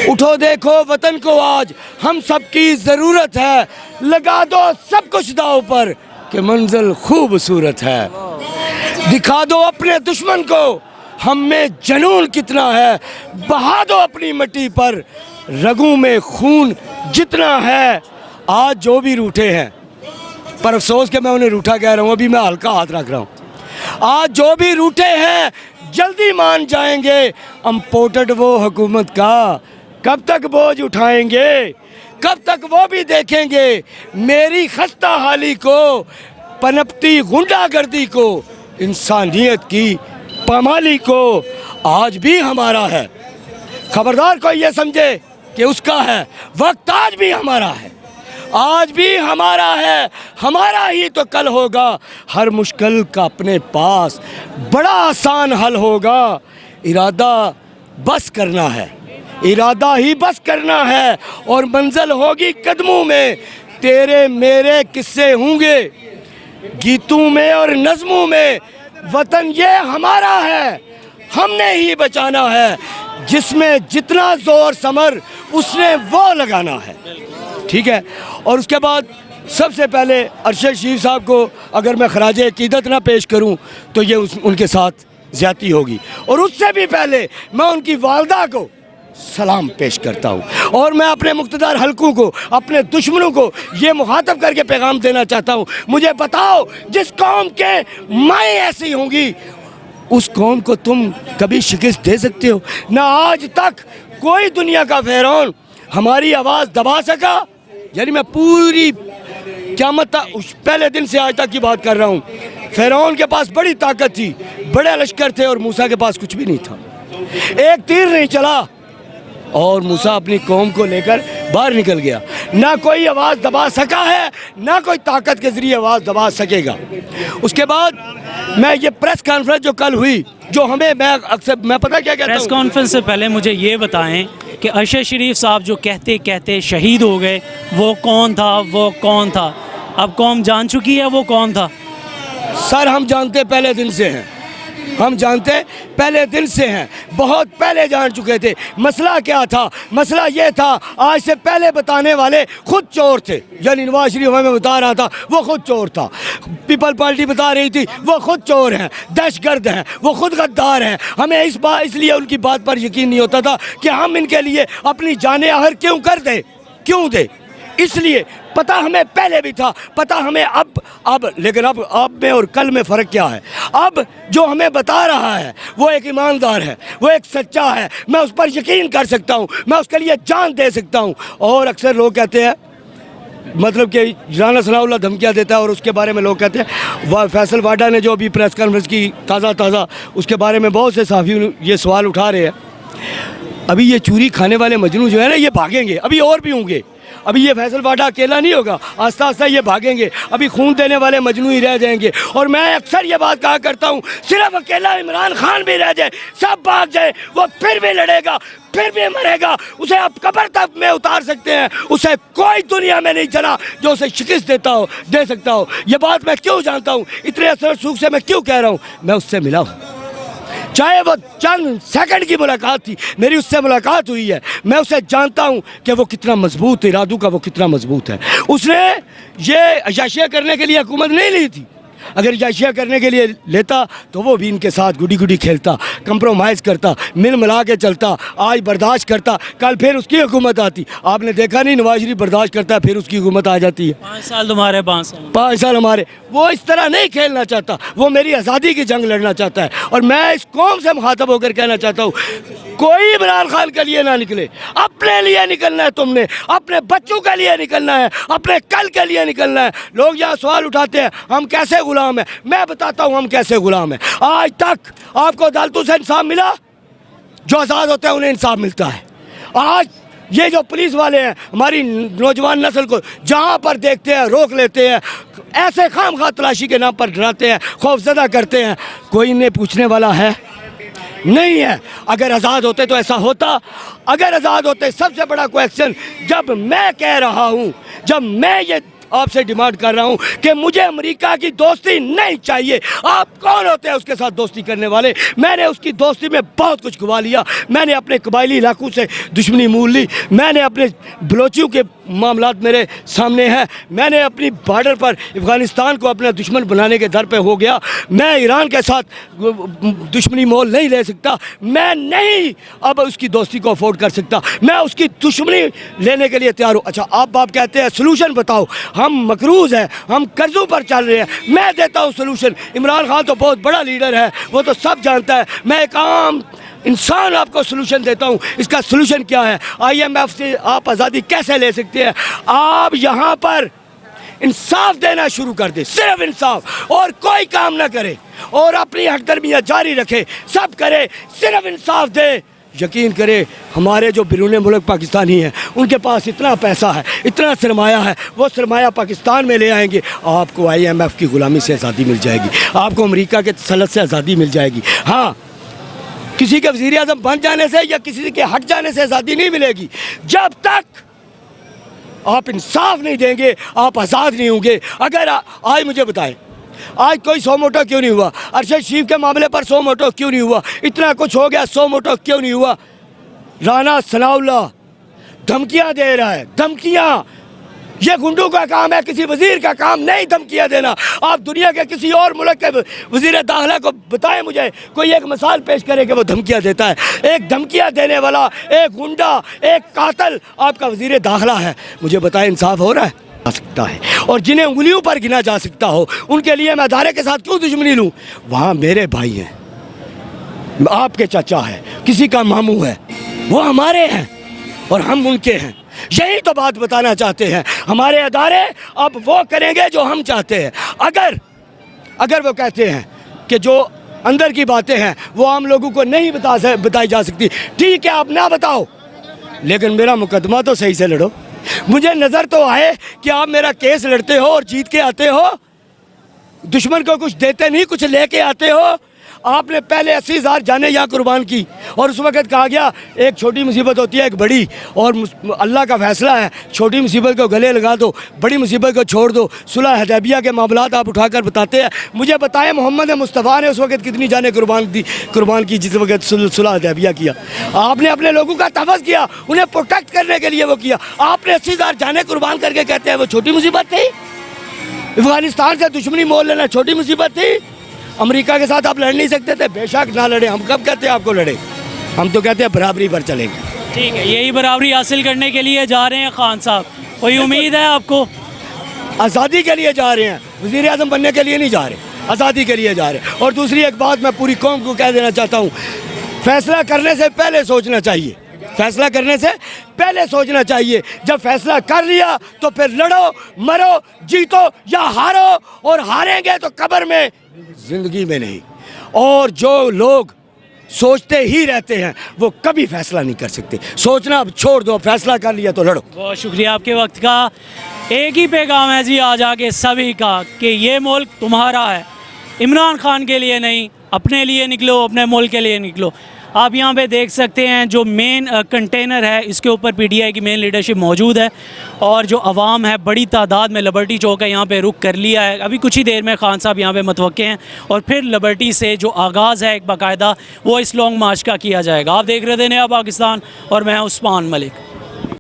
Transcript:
اٹھو دیکھو وطن کو آج ہم سب کی ضرورت ہے، لگا دو سب کچھ داؤ پر کہ منزل خوبصورت ہے، دکھا دو اپنے دشمن کو ہم میں جنون کتنا ہے، بہا دو اپنی مٹی پر رگوں میں خون جتنا ہے۔ آج جو بھی روٹھے ہیں، پر افسوس کہ میں انہیں روٹھا کہہ رہا ہوں، ابھی میں ہلکا ہاتھ رکھ رہا ہوں، آج جو بھی روٹھے ہیں جلدی مان جائیں گے امپورٹڈ وہ حکومت کا، کب تک بوجھ اٹھائیں گے، کب تک وہ بھی دیکھیں گے میری خستہ حالی کو، پنپتی غنڈہ گردی کو، انسانیت کی پامالی کو۔ آج بھی ہمارا ہے، خبردار کوئی یہ سمجھے کہ اس کا ہے، وقت آج بھی ہمارا ہے، آج بھی ہمارا ہے، ہمارا ہی تو کل ہوگا، ہر مشکل کا اپنے پاس بڑا آسان حل ہوگا، ارادہ بس کرنا ہے، ارادہ ہی بس کرنا ہے، اور منزل ہوگی قدموں میں، تیرے میرے قصے ہوں گے گیتوں میں اور نظموں میں، وطن یہ ہمارا ہے، ہم نے ہی بچانا ہے، جس میں جتنا زور ثمر اس نے وہ لگانا ہے، ٹھیک ہے۔ اور اس کے بعد سب سے پہلے ارشد شریف صاحب کو اگر میں خراج عقیدت نہ پیش کروں تو یہ ان کے ساتھ زیادتی ہوگی، اور اس سے بھی پہلے میں ان کی والدہ کو سلام پیش کرتا ہوں، اور میں اپنے مقتدر حلقوں کو، اپنے دشمنوں کو یہ مخاطب کر کے پیغام دینا چاہتا ہوں، مجھے بتاؤ جس قوم کے مائیں ایسی ہوں گی اس قوم کو تم کبھی شکست دے سکتے ہو؟ نہ آج تک کوئی دنیا کا فرعون ہماری آواز دبا سکا، یعنی میں پوری قیامت پہلے دن سے آج تک کی بات کر رہا ہوں، فرعون کے پاس بڑی طاقت تھی، بڑے لشکر تھے، اور موسیٰ کے پاس کچھ بھی نہیں تھا، ایک تیر نہیں چلا اور موسیٰ اپنی قوم کو لے کر باہر نکل گیا، نہ کوئی آواز دبا سکا ہے، نہ کوئی طاقت کے ذریعے آواز دبا سکے گا۔ اس کے بعد میں یہ پریس کانفرنس جو کل ہوئی، جو ہمیں میں پتہ کیا کہتا ہوں، پریس کانفرنس سے پہلے مجھے یہ بتائیں کہ ارشد شریف صاحب جو کہتے کہتے شہید ہو گئے، وہ کون تھا، وہ کون تھا؟ اب قوم جان چکی ہے وہ کون تھا؟ سر ہم جانتے پہلے دن سے ہیں، ہم جانتے پہلے دن سے ہیں، بہت پہلے جان چکے تھے۔ مسئلہ کیا تھا؟ مسئلہ یہ تھا آج سے پہلے بتانے والے خود چور تھے، یعنی نواز شریف ہمیں بتا رہا تھا وہ خود چور تھا، پیپل پارٹی بتا رہی تھی وہ خود چور ہیں، دہشت گرد ہیں، وہ خود غدار ہیں۔ ہمیں اس لیے ان کی بات پر یقین نہیں ہوتا تھا کہ ہم ان کے لیے اپنی جانیں آخر کیوں کر دیں، کیوں دیں، اس لیے پتہ ہمیں پہلے بھی تھا، پتہ ہمیں اب لیکن اب میں اور کل میں فرق کیا ہے؟ اب جو ہمیں بتا رہا ہے وہ ایک ایماندار ہے، وہ ایک سچا ہے، میں اس پر یقین کر سکتا ہوں، میں اس کے لیے جان دے سکتا ہوں۔ اور اکثر لوگ کہتے ہیں مطلب کہ رانا ثناء اللہ دھمکیاں دیتا ہے، اور اس کے بارے میں لوگ کہتے ہیں فیصل واڈا نے جو ابھی پریس کانفرنس کی تازہ اس کے بارے میں بہت سے صحافی یہ سوال اٹھا رہے ہیں، ابھی یہ چوری کھانے والے مجنوں جو ہے نا یہ بھاگیں گے، ابھی اور بھی ہوں گے، ابھی یہ فیصل واڈا اکیلا نہیں ہوگا، آہستہ آہستہ یہ بھاگیں گے، ابھی خون دینے والے مجنوں ہی رہ جائیں گے۔ اور میں اکثر یہ بات کہا کرتا ہوں صرف اکیلا عمران خان بھی رہ جائے، سب بھاگ جائے، وہ پھر بھی لڑے گا، پھر بھی مرے گا، اسے آپ قبر تک میں اتار سکتے ہیں، اسے کوئی دنیا میں نہیں چلا جو اسے شکست دے سکتا ہو۔ یہ بات میں کیوں جانتا ہوں، اتنے اثر سوکھ سے میں کیوں کہہ رہا ہوں، میں اس سے ملا ہوں، چاہے وہ چند سیکنڈ کی ملاقات تھی، میری اس سے ملاقات ہوئی ہے، میں اسے جانتا ہوں کہ وہ کتنا مضبوط، ارادوں کا وہ کتنا مضبوط ہے۔ اس نے یہ عیاشیاں کرنے کے لیے حکومت نہیں لی تھی، اگر عیاشیاں کرنے کے لیے لیتا تو وہ بھی ان کے ساتھ گڈی کھیلتا، کمپرومائز کرتا، مل ملا کے چلتا، آج برداشت کرتا، کل پھر اس کی حکومت آتی۔ آپ نے دیکھا نہیں نواز شریف برداشت کرتا ہے، پھر اس کی حکومت آ جاتی ہے، 5 سال تمہارے، 5 سال ہمارے۔ وہ اس طرح نہیں کھیلنا چاہتا، وہ میری آزادی کی جنگ لڑنا چاہتا ہے، اور میں اس قوم سے مخاطب ہو کر کہنا چاہتا ہوں کوئی عمران خان کے لیے نہ نکلے، اپنے لیے نکلنا ہے، تم نے اپنے بچوں کے لیے نکلنا ہے، اپنے کل کے لیے نکلنا ہے۔ لوگ یہاں سوال اٹھاتے ہیں ہم کیسے غلام ہیں، میں بتاتا ہوں ہم کیسے غلام ہیں۔ آج تک آپ کو عدالتوں سے انصاف ملا؟ جو آزاد ہوتے ہیں انہیں انصاف ملتا ہے۔ آج یہ جو پولیس والے ہیں ہماری نوجوان نسل کو جہاں پر دیکھتے ہیں روک لیتے ہیں، ایسے خام خواہ تلاشی کے نام پر ڈراتے ہیں، خوف زدہ کرتے ہیں، کوئی انہیں پوچھنے والا ہے نہیں ہے۔ اگر آزاد ہوتے تو ایسا ہوتا، اگر آزاد ہوتے سب سے بڑا کویسچن جب میں کہہ رہا ہوں، جب میں یہ آپ سے ڈیمانڈ کر رہا ہوں کہ مجھے امریکہ کی دوستی نہیں چاہیے. آپ کون ہوتے ہیں اس کے ساتھ دوستی کرنے والے؟ میں نے اس کی دوستی میں بہت کچھ گوا لیا. میں نے اپنے قبائلی علاقوں سے دشمنی مول لی. میں نے اپنے بلوچیوں کے معاملات میرے سامنے ہیں. میں نے اپنی بارڈر پر افغانستان کو اپنا دشمن بنانے کے در پہ ہو گیا. میں ایران کے ساتھ دشمنی مول نہیں لے سکتا. میں نہیں اب اس کی دوستی کو افورڈ کر سکتا. میں اس کی دشمنی لینے کے لیے تیار ہوں. اچھا آپ کہتے ہیں سلوشن بتاؤ. ہم مقروض ہیں, ہم قرضوں پر چل رہے ہیں. میں دیتا ہوں سلوشن. عمران خان تو بہت بڑا لیڈر ہے, وہ تو سب جانتا ہے. میں ایک عام انسان آپ کو سلوشن دیتا ہوں. اس کا سلوشن کیا ہے؟ IMF سے آپ آزادی کیسے لے سکتے ہیں؟ آپ یہاں پر انصاف دینا شروع کر دیں, صرف انصاف, اور کوئی کام نہ کرے, اور اپنی ہٹ درمیاں جاری رکھے, سب کرے, صرف انصاف دے. یقین کرے ہمارے جو بیرون ملک پاکستانی ہیں ان کے پاس اتنا پیسہ ہے, اتنا سرمایہ ہے, وہ سرمایہ پاکستان میں لے آئیں گے. آپ کو IMF کی غلامی سے آزادی مل جائے گی, آپ کو امریکہ کے تسلط سے آزادی مل جائے گی. ہاں, کسی کے وزیر اعظم بن جانے سے یا کسی کے ہٹ جانے سے آزادی نہیں ملے گی. جب تک آپ انصاف نہیں دیں گے آپ آزاد نہیں ہوں گے. اگر آج مجھے بتائیں, آج کوئی سو موٹو کیوں نہیں ہوا؟ ارشد شریف کے معاملے پر سو موٹو کیوں نہیں ہوا؟ اتنا کچھ ہو گیا, سو موٹو کیوں نہیں ہوا؟ رانا ثناء اللہ دھمکیاں دے رہا ہے, دھمکیاں. یہ گنڈوں کا کام ہے, کسی وزیر کا کام نہیں دھمکیاں دینا. آپ دنیا کے کسی اور ملک کے وزیر داخلہ کو بتائیں مجھے کوئی ایک مثال پیش کرے کہ وہ دھمکیاں دیتا ہے. ایک دھمکیاں دینے والا, ایک گنڈا, ایک قاتل آپ کا وزیر داخلہ ہے. مجھے بتائیں انصاف ہو رہا ہے؟ آ سکتا ہے. اور جنہیں انگلیوں پر گنا جا سکتا ہو ان کے لیے میں ادارے کے ساتھ کیوں دشمنی لوں؟ وہاں میرے بھائی ہیں, آپ کے چچا ہے, کسی کا ماموں ہے, وہ ہمارے ہیں اور ہم ان کے ہیں. یہی تو بات بتانا چاہتے ہیں. ہمارے ادارے اب وہ کریں گے جو ہم چاہتے ہیں. اگر وہ کہتے ہیں کہ جو اندر کی باتیں ہیں وہ عام لوگوں کو نہیں بتائی جا سکتی, ٹھیک ہے آپ نہ بتاؤ, لیکن میرا مقدمہ تو صحیح سے لڑو. مجھے نظر تو آئے کہ آپ میرا کیس لڑتے ہو اور جیت کے آتے ہو, دشمن کو کچھ دیتے نہیں, کچھ لے کے آتے ہو. آپ نے پہلے 80,000 جانیں یہاں قربان کی, اور اس وقت کہا گیا ایک چھوٹی مصیبت ہوتی ہے ایک بڑی, اور اللہ کا فیصلہ ہے, چھوٹی مصیبت کو گلے لگا دو, بڑی مصیبت کو چھوڑ دو. صلح حدیبیہ کے معاملات آپ اٹھا کر بتاتے ہیں. مجھے بتائیں محمد مصطفیٰ نے اس وقت کتنی جانیں قربان کی جس وقت صلح حدیبیہ کیا؟ آپ نے اپنے لوگوں کا تحفظ کیا, انہیں پروٹیکٹ کرنے کے لیے وہ کیا. آپ نے 80,000 جانیں قربان کر کے کہتے ہیں وہ چھوٹی مصیبت تھی؟ افغانستان سے دشمنی مول لینا چھوٹی مصیبت تھی؟ امریکہ کے ساتھ آپ لڑ نہیں سکتے تھے؟ بے شک نہ لڑے. ہم کب کہتے ہیں آپ کو لڑے؟ ہم تو کہتے ہیں برابری پر چلیں گے. ٹھیک ہے, یہی برابری حاصل کرنے کے لیے جا رہے ہیں خان صاحب. کوئی امید ہے آپ کو؟ آزادی کے لیے جا رہے ہیں, وزیر اعظم بننے کے لیے نہیں جا رہے, آزادی کے لیے جا رہے ہیں. اور دوسری ایک بات میں پوری قوم کو کہہ دینا چاہتا ہوں, فیصلہ کرنے سے پہلے سوچنا چاہیے, فیصلہ کرنے سے پہلے سوچنا چاہیے. جب فیصلہ کر لیا تو پھر لڑو, مرو, جیتو یا ہارو, اور ہاریں گے تو قبر میں, زندگی میں نہیں. اور جو لوگ سوچتے ہی رہتے ہیں وہ کبھی فیصلہ نہیں کر سکتے. سوچنا اب چھوڑ دو, فیصلہ کر لیا تو لڑو. بہت شکریہ آپ کے وقت کا. ایک ہی پیغام ہے جی آج آگے سبھی کا کہ یہ ملک تمہارا ہے, عمران خان کے لیے نہیں. اپنے لیے نکلو, اپنے ملک کے لیے نکلو. آپ یہاں پہ دیکھ سکتے ہیں جو مین کنٹینر ہے اس کے اوپر PTI کی مین لیڈرشپ موجود ہے, اور جو عوام ہے بڑی تعداد میں لبرٹی چوک ہے یہاں پہ رک کر لیا ہے. ابھی کچھ ہی دیر میں خان صاحب یہاں پہ متوقع ہیں, اور پھر لبرٹی سے جو آغاز ہے ایک باقاعدہ وہ اس لانگ مارچ کا کیا جائے گا. آپ دیکھ رہے تھے نیا پاکستان, اور میں عثمان ملک.